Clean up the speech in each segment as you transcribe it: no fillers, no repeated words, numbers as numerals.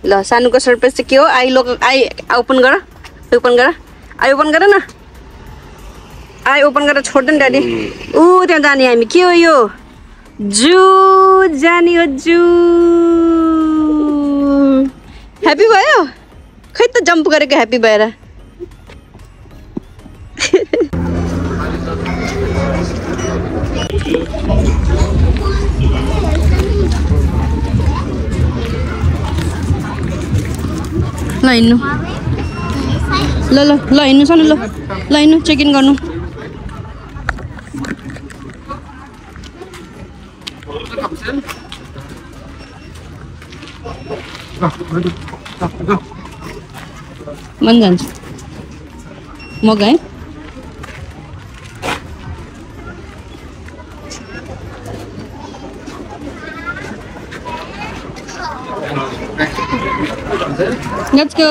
ल सानुको सरप्राइज चाहिँ के हो आई ओपन गर आई ओपन गर न आई ओपन गरेर छोड्दैन ड्याडी ऊ त्यहाँ जाने हामी के हो यो जू जाने हो जू ह्याप्पी भयो खै त जम्प गरेको ह्याप्पी भएर ल हिँड्नु ल हिँड्नु सानो ल हिँड्नु चेक इन गर्नु मन जान्छु म गएँ Let's go.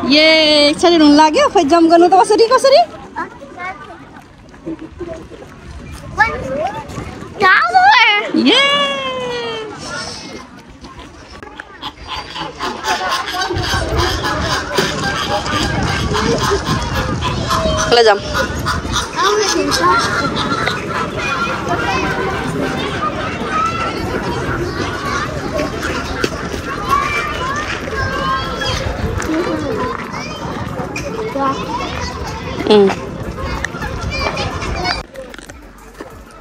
ये एक्साइटेड हुन लाग्यो खै जम्प गर्नु त कसरी ये ल जाम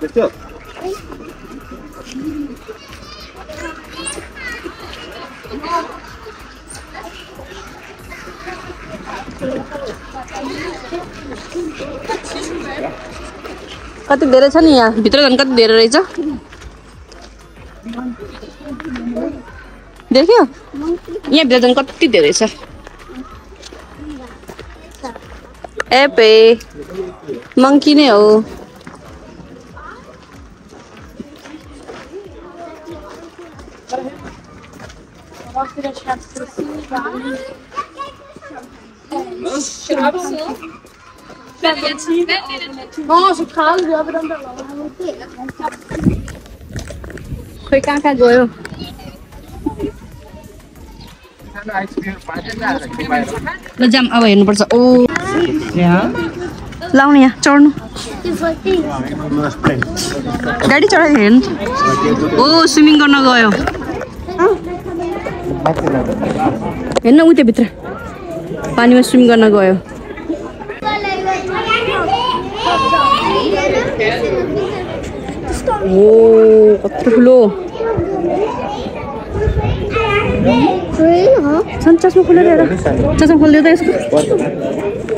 Let's go. कति धेरै छ नि यहाँ भित्र झन् कति धेरै रहेछ देख्यो यहाँ भित्र झन् कति धेरै छ एपे मंकी नै हो खोइ कहाँ गयो ल जाम अब हेर्नुपर्छ ओ लाउनु यहाँ चढ्नु गाडी चढाइ हेर्नु ओ स्विमिङ गर्न गयो हेर्न उ त्यो भित्र पानीमा स्विम गर्न गयो ओ कत्रो ठुलो चस्मा खोलेर हेर चस्मा खोल्दै त यसको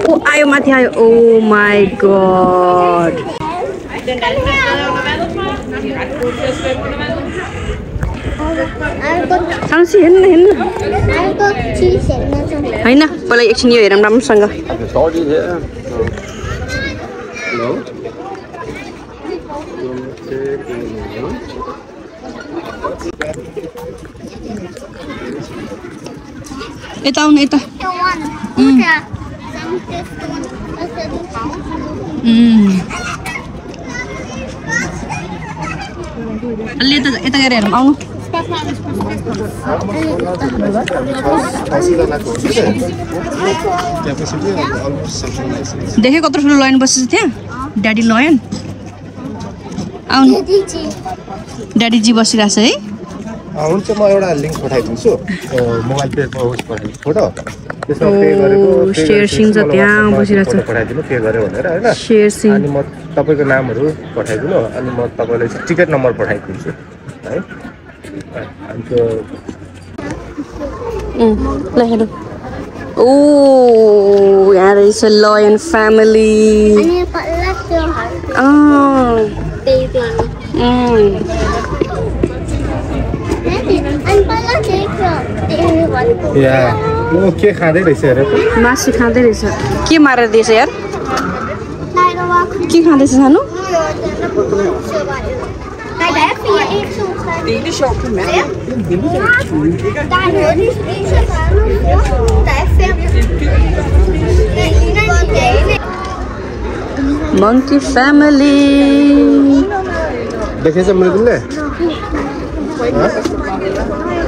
ओ आयो माथि आयो ओ माई गॉड सानसी हेर्न हैन पहिला एकछिन यो हेरौँ राम्रोसँग यता आउनु यता अलि यता गएर हेरौँ आउनु देखे कत्रो ठुलो लाइन बसेछ त्यहाँ ड्याडी लयन आउनु ड्याडीजी बसिरहेछ है हुन्छ म एउटा लिंक पठाइदिन्छु मोबाइल पेमा उस पठाइदिन्छु फोटो त्यसमा पे गरेको शेयर सिंह चाहिँ त्यहाँ बसिरहेछ पठाइदिनु पे गरे भनेर हैन शेयर सिंह अनि म तपाईको नामहरु पठाइदिनु अनि म तपाईलाई टिकट नम्बर पठाइदिन्छु है अनि त्यो ल हेरौँ ओ यहाँ रहेछ लयन फ्यामिली या ओ के खाँदै रहेछ हेर मासु खाँदै रहेछ के मारेर दिएछ यार के खाँदैछ सानो Monkey family. देखेछ मैले तिमीले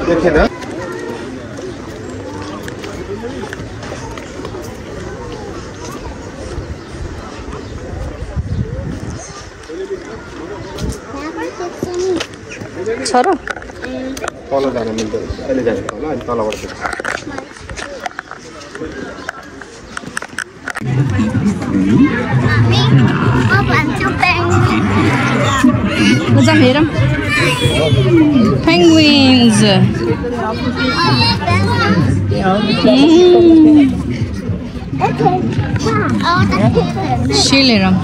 देखेन छ र तल जान मिल्दैन अहिले जाने होला अनि तलबाट जा हेरौँ पेंगुइन्स शिल हेरौँ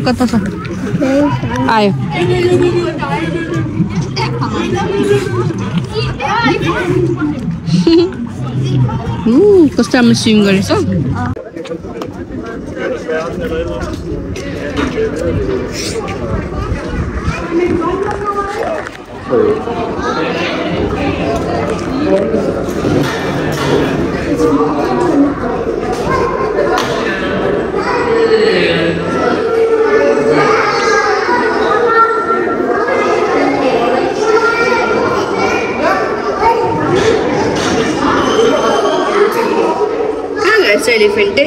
कता छ आयो कस्तो राम्रो स्विम गरेछ एलिफेंट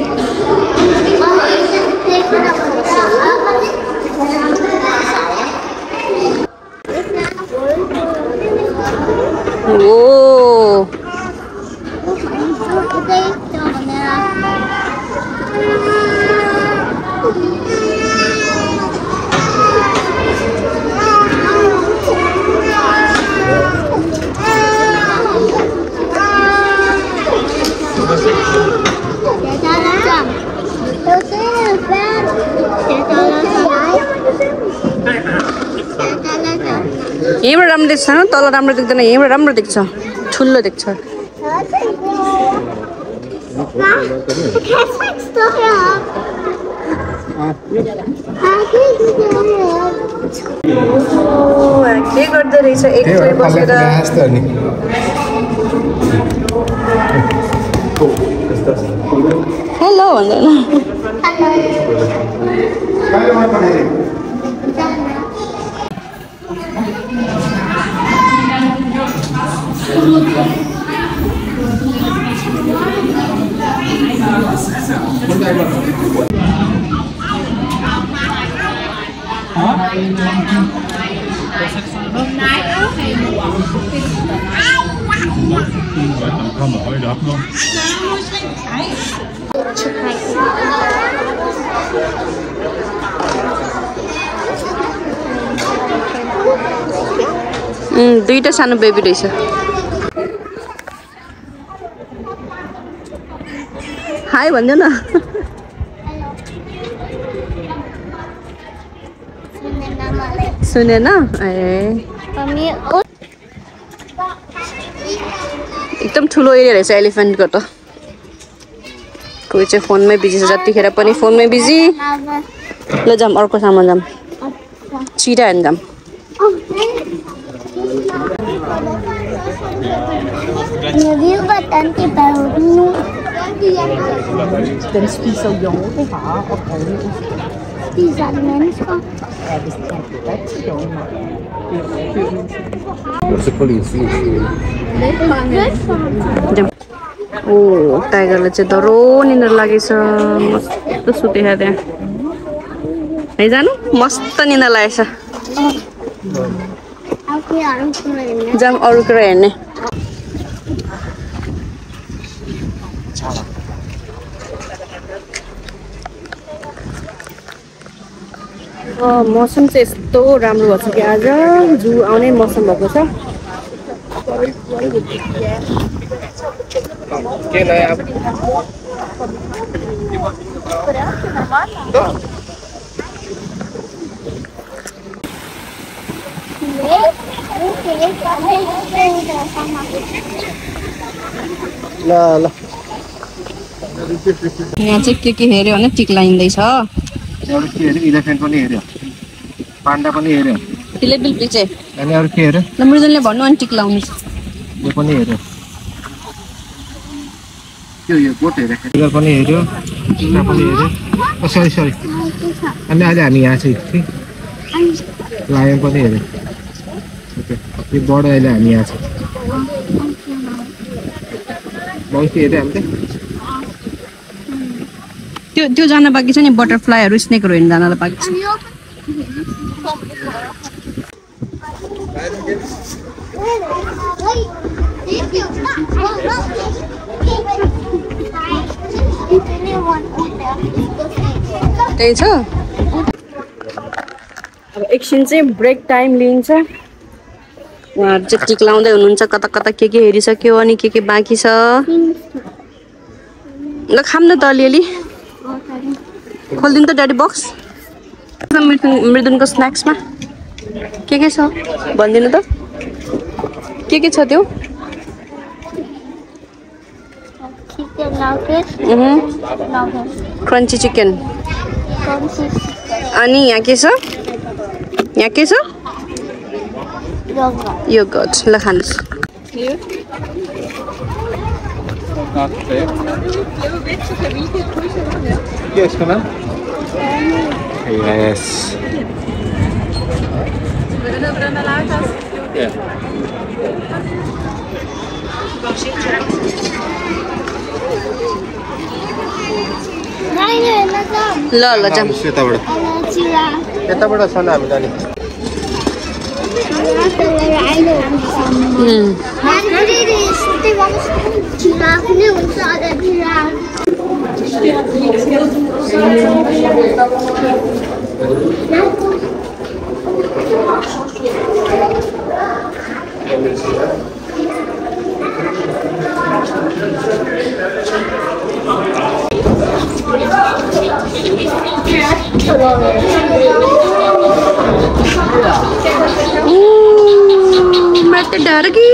ओ यहीँबाट राम्रो देख्छ न तल राम्रो देख्दैन यहीँबाट राम्रो देख्छ ठुलो देख्छ के गर्दै रहेछ एकचोटि बसेर हेलो भन्दैन दुईटा सानो बेबी रहेछ हाय भन्दैन सुनेन एकदम ठुलो एरिया रहेछ एलिफेन्टको त कोही चाहिँ फोनमै बिजी छ जतिखेर पनि फोनमै बिजी ल जाम अर्को सामान जाम चिरा हेर्न जाम Den spiser hjorte bare og brød. Spiser alle mennesker? Ja, hvis de kan få ret til hjorte. ओ टाइगरलाई चाहिँ डह्रो निन्द्रा लागेछ मस्त सुतेछ त्यहाँ है जानु मस्त निन्द्रा लागेछ जाम अरू कुरा हेर्ने मौसम चाहिँ यस्तो राम्रो भएको छ कि आज जू आउने मौसम भएको छ के नयाँ ल ल यहाँ चाहिँ के हेर्यो भने टिक लाइँदैछ अरु के हेर्यो इलेफेन्ट पनि हेर्यो पाण्डा पनि हेर्यो फिलिपिल पिचे अनि अरु के हेर्यो ल मृदुलले भन्नु अनि टिक लाउनु यो पनि हेर्यो यो बोट हेरे टाइगर पनि हेर्यो चिता पनि हेर्यो सरी अनि अहिले हामी यहाँ चाहिँ थियौँ लायन पनि हेर्यो यो बर्ड अहिले हामी यहाँ छौँ मङ्की हेर्यो हामीले त्यो जान बाँकी छ नि बटरफ्लाईहरू स्नेकहरू हेर्न जान बाँकी छ त्यही छ अब एकछिन चाहिँ ब्रेक टाइम लिन्छ उहाँहरू चाहिँ टिक लाउँदै हुनुहुन्छ कता कता के हेरिसक्यो अनि के बाँकी छ ल खाम न त अलिअलि खोलिदिनु त ड्याडी बक्स मृदुनको स्न्याक्समा के छ भनिदिनु त के छ त्यो क्रन्ची चिकन अनि यहाँ के छ योगर्ट ल खानुहोस् Yes. ल जाम यताबाट छ न हामी जाने मैं तो डर गई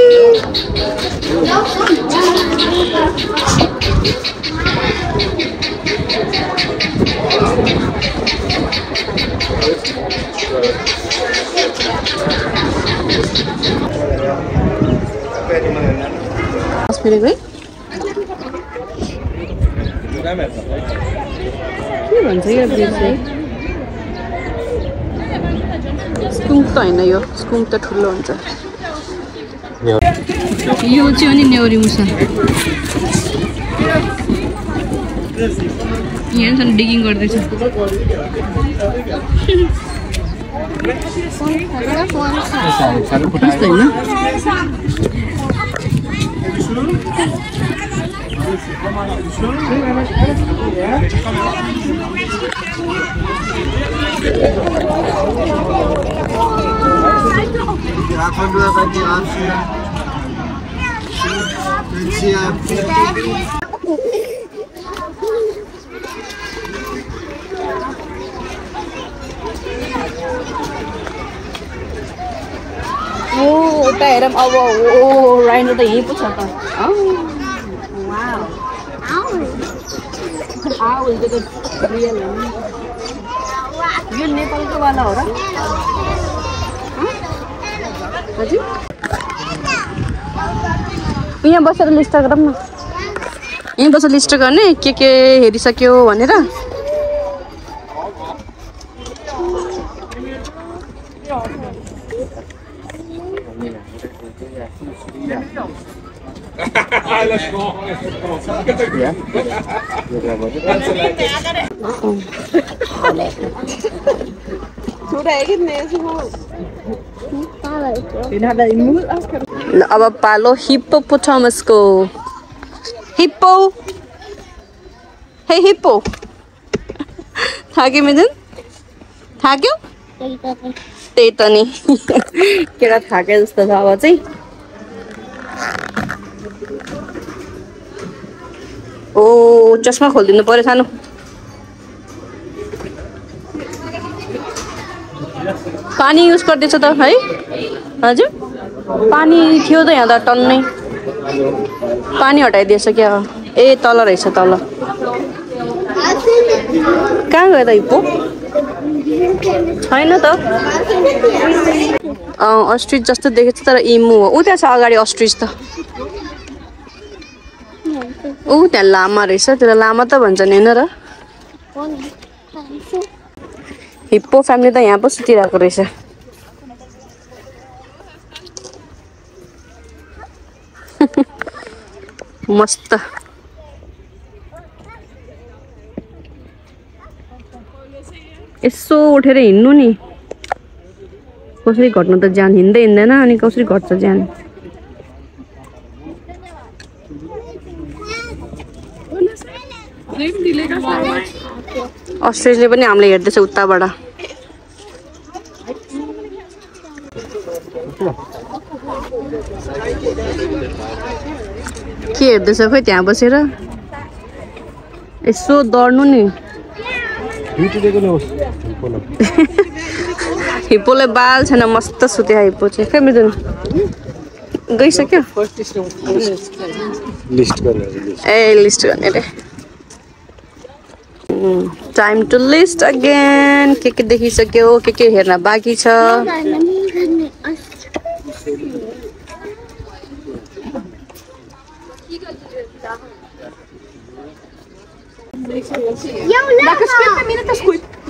फिर गई के भन्छ यो ब्रिज चाहिँ स्कुङ त हैन यो स्कुङ त ठुलो हुन्छ यो चाहिँ अनि नेउरी मुसा यहाँसम्म डिगिङ गर्दैछ उता हेरौँ अब राइनो त यहीँ पो छ त यो नेपालको वाला हो र हजुर यहाँ बसेर लिस्ट गरौँ न यहीँ बसेर लिस्ट गर्ने के हेरिसक्यो भनेर अब पालो हिप्पोपोटामसको हिप्पो हे हिप्पो थाक्यो मिजुन थाक्यो त्यही त नि केटा थाके जस्तो छ अब चाहिँ ओ चस्मा खोलिदिनु पर्यो सानो पानी युज गर्दैछ त है हजुर पानी थियो त यहाँ त टन्नै पानी हटाइदिएछ क्या ए तल रहेछ तल कहाँ गयो त हिप्पो छैन त अस्ट्रिच जस्तो देखेछ तर इमु हो उ त्यहाँ छ अगाडि अस्ट्रिच त ऊ त्यहाँ लामा रहेछ त्यसलाई लामा त भन्छ नि होइन र हिप्पो फ्यामिली त यहाँ पो सुतिरहेको रहेछ मस्त यसो उठेर हिँड्नु नि कसरी घट्नु त ज्यान हिँड्दै हिँड्दैन अनि कसरी घट्छ ज्यान अस्ट्रेलियाले पनि हामीले हेर्दैछ उताबाट के हेर्दैछ खोइ त्यहाँ बसेर यसो दौड्नु नि हिप्पोले बाल छैन मस्त सुत्या हिप्पो चाहिँ कहाँ मिल्दैन गइसक्यो ए लिस्ट गर्ने रे टाइम टु लिस्ट अगेन के देखिसक्यो के हेर्न बाँकी छ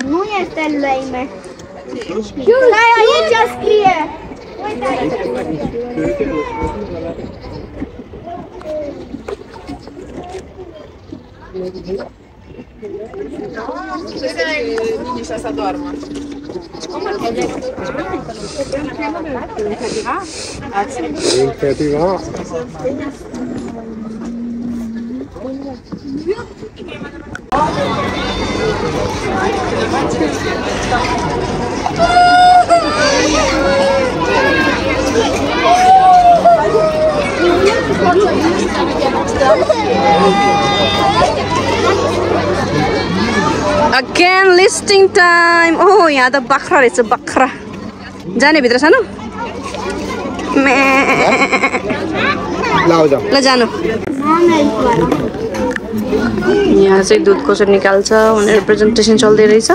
Nu este lame. Da, aici scrie. Nini să se doarmă. Again listing time. Oh, यहाँ त बाख्रा रहेछ बाख्रा जाने भित्र सानो ल जानु यहाँ चाहिँ दुध कसरी निकाल्छ भनेर प्रेजेन्टेसन चल्दै रहेछ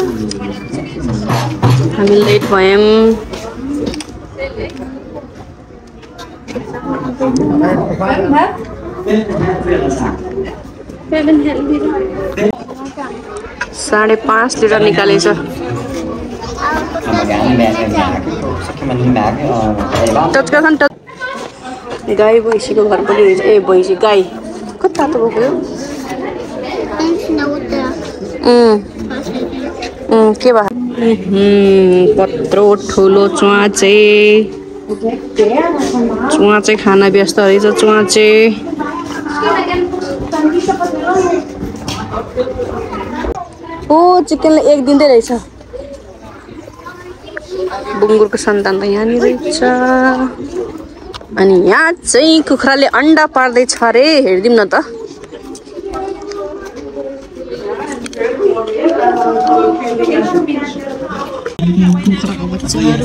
हामी लेट भयौँ साढे 5 लिटर निकालेछ गाई भैँसीको घर पनि रहेछ ए भैँसी गाई कता तातो भएको के भयो कत्रो ठुलो च्वाचे खान व्यस्त रहेछ च्वाचे ओ चिकनले एक दिँदै रहेछ बुङ्गुरको सन्तान त यहाँनिर रहेछ अनि यहाँ चाहिँ कुखुराले अन्डा पार्दैछ अरे हेरिदिउँ न त कुखुराको बच्चाहरू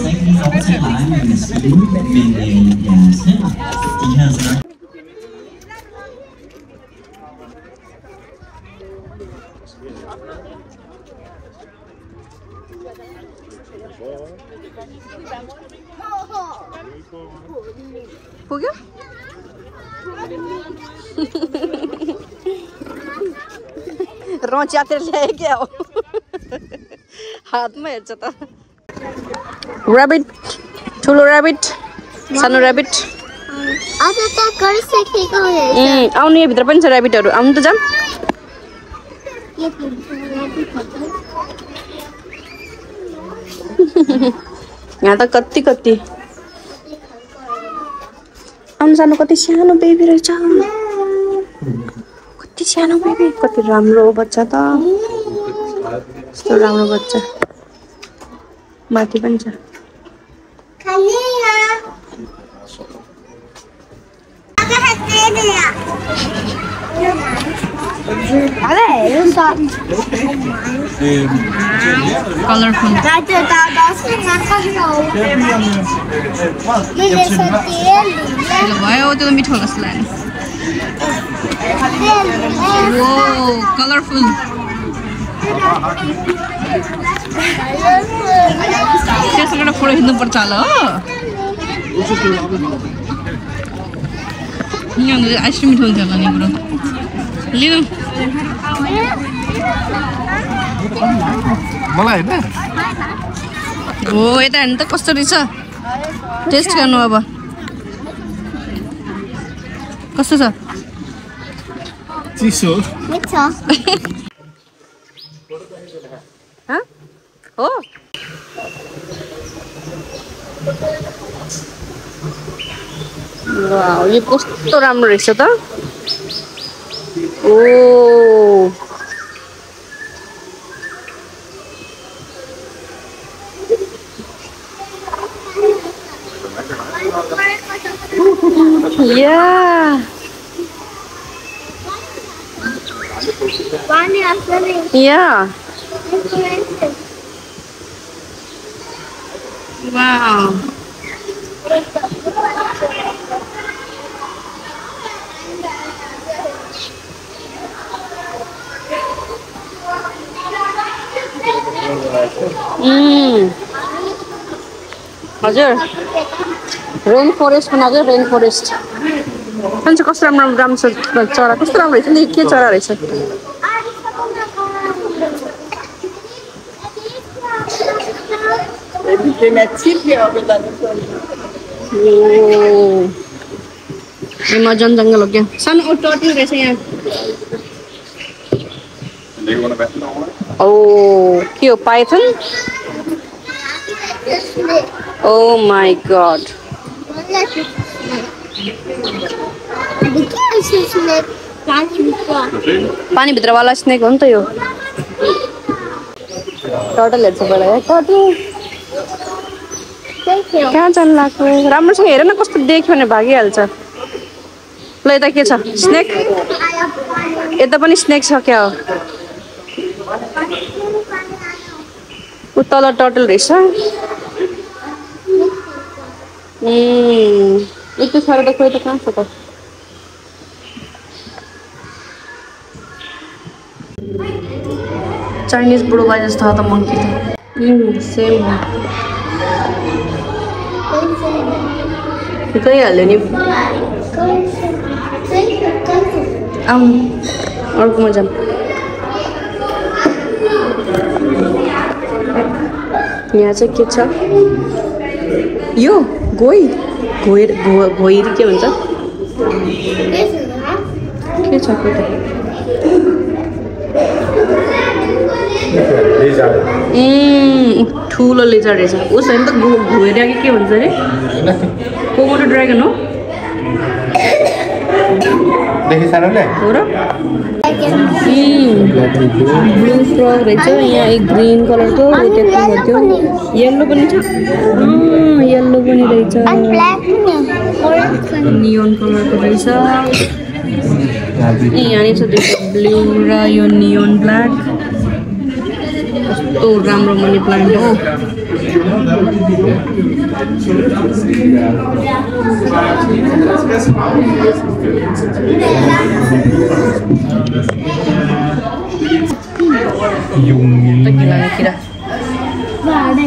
पुग्यो च्यातेर ल्याए क्या हो हातमा हेर्छ त ऱ्याबिट ठुलो ऱ्याबिट सानो ऱ्याबिट आउनु यो भित्र पनि छ ऱ्याबिटहरू आउनु त जाम यहाँ त कति आउनु सानो कति सानो बेबी रहेछ कति सानो बेबी कति राम्रो बच्चा त यस्तो राम्रो बच्चा माथि पनि छ कलरफुल भयो त्यो मिठो होला जस्तो लाग्यो कलरफुल त्यसबाट फोटो खिच्नुपर्छ होला हो यहाँ आइसक्रिम मिठाई हुन्छ होला नि ब्रो लिनु मलाई हैन हो यता हेर्नु त कस्तो रहेछ टेस्ट गर्नु अब कस्तो छ चिसो मिठो हो वाउ यो कस्तो राम्रो रहेछ त ओ Yeah. पानी आसले Yeah. Wow. हजुर रेन फरेस्ट पनि हजुर रेन फरेस्ट भन्छ कस्तो राम्रो राम्रो छ चरा कस्तो राम्रो रहेछ नि के चरा रहेछ जन जङ्गल हो क्या सानो टर्टल रहेछ यहाँ ओ के हो पाइथन Oh my god. पानी भित्र वाला स्नेक हो नि त यो टर्टल हेर्छ पहिला है टर्टल कहाँ जानु लाग्यो राम्रोसँग हेर न कस्तो देख्यो भने भागिहाल्छ ल यता के छ स्नेक यता पनि स्नेक छ क्या हो उ तल टर्टल रहेछ यति साह्रो त खोइ त कहाँ छ त चाइनिज बुढोलाई जस्तो त मङ्की त सेम हो गइहाल्यो नि आउनु अर्कोमा जाऊँ यहाँ चाहिँ के छ यो गोई घोइर के भन्छ के छ ठुलो लेजर रहेछ उस होइन त घोइर के भन्छ अरे कोमोडो ड्रागन हो हो र ब्लू फ्रग रहेछ यहाँ एक ग्रीन कलरको त्यो येल्लो पनि छ येल्लो पनि रहेछ नियोन कलरको रहेछ यहाँ छ त्यो ब्लू र यो नियोन ब्ल्याक कस्तो राम्रो मनी प्लान्ट हो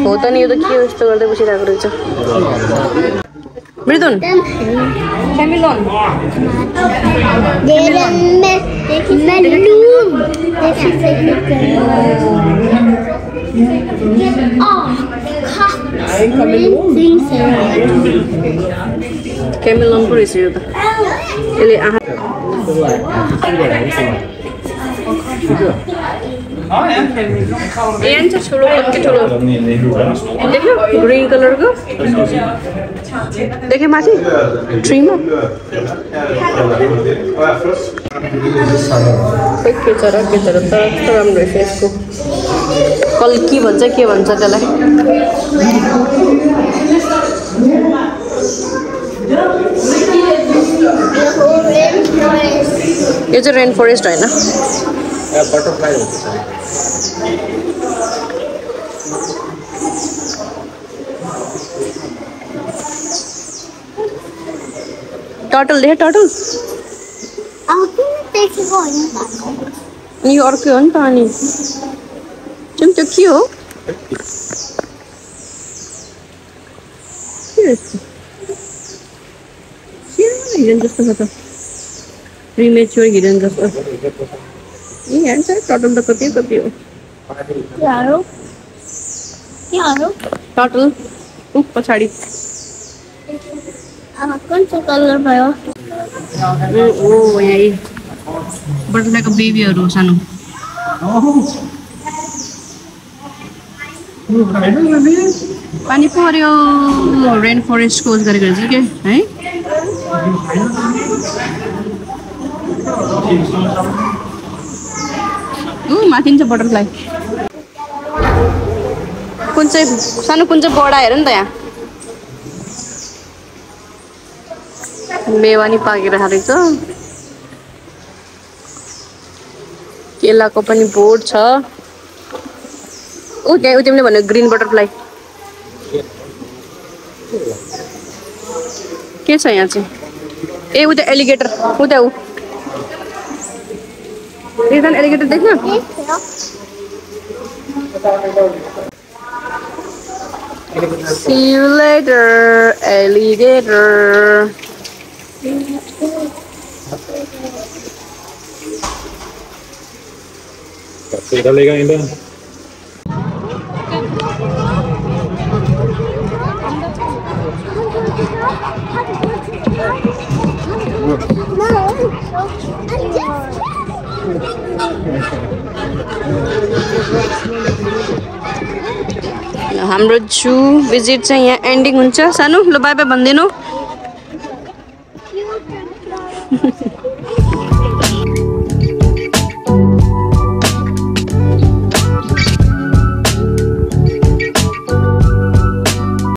हो त नि यो त के यस्तो गर्दै बसिरहेको रहेछ मृदुन क्यामेलोन क्यामेलोन पो रहेछ यो त यसले आँखा यहाँ छ ठुलो कति ठुलो देख्यो ग्रीन कलरको देखेँ माथि ट्रीमा के चरा तर राम्रो रहेछ यसको कल्की भन्छ के भन्छ त्यसलाई यो चाहिँ रेन फरेस्ट होइन बटरफ्लाई हुन्छ टर्टल देखे टर्टल यो अर्कै हो नि त अनि जुन त्यो के हो हिजन जस्तो छ त प्रीमेच्योर हिडन जस्तो ए हेर्छ टटल त कति कति हो टटल पछाडि कुन चाहिँ कलर भयो ओ यही बटरफ्लाईको बेबीहरू सानो पानी पर्यो रेन फरेस्ट खोज गरेको रहेछ के है माथि छ बटरफ्लाई कुन चाहिँ सानो कुन चाहिँ बडा हेर नि त यहाँ मेवा नि पाकेर रहेछ केलाको पनि बोर्ड छ ओ त्यहाँ तिमीले भन्यो ग्रीन बटरफ्लाई के छ यहाँ चाहिँ ए उता एलिगेटर उता ऊ एकजना एलिगेटर देख्न See you later, alligator. Kasi talaga ito. हाम्रो जू भिजिट चाहिँ यहाँ एन्डिङ हुन्छ सानो ल बाइ बाइ भन्दिनु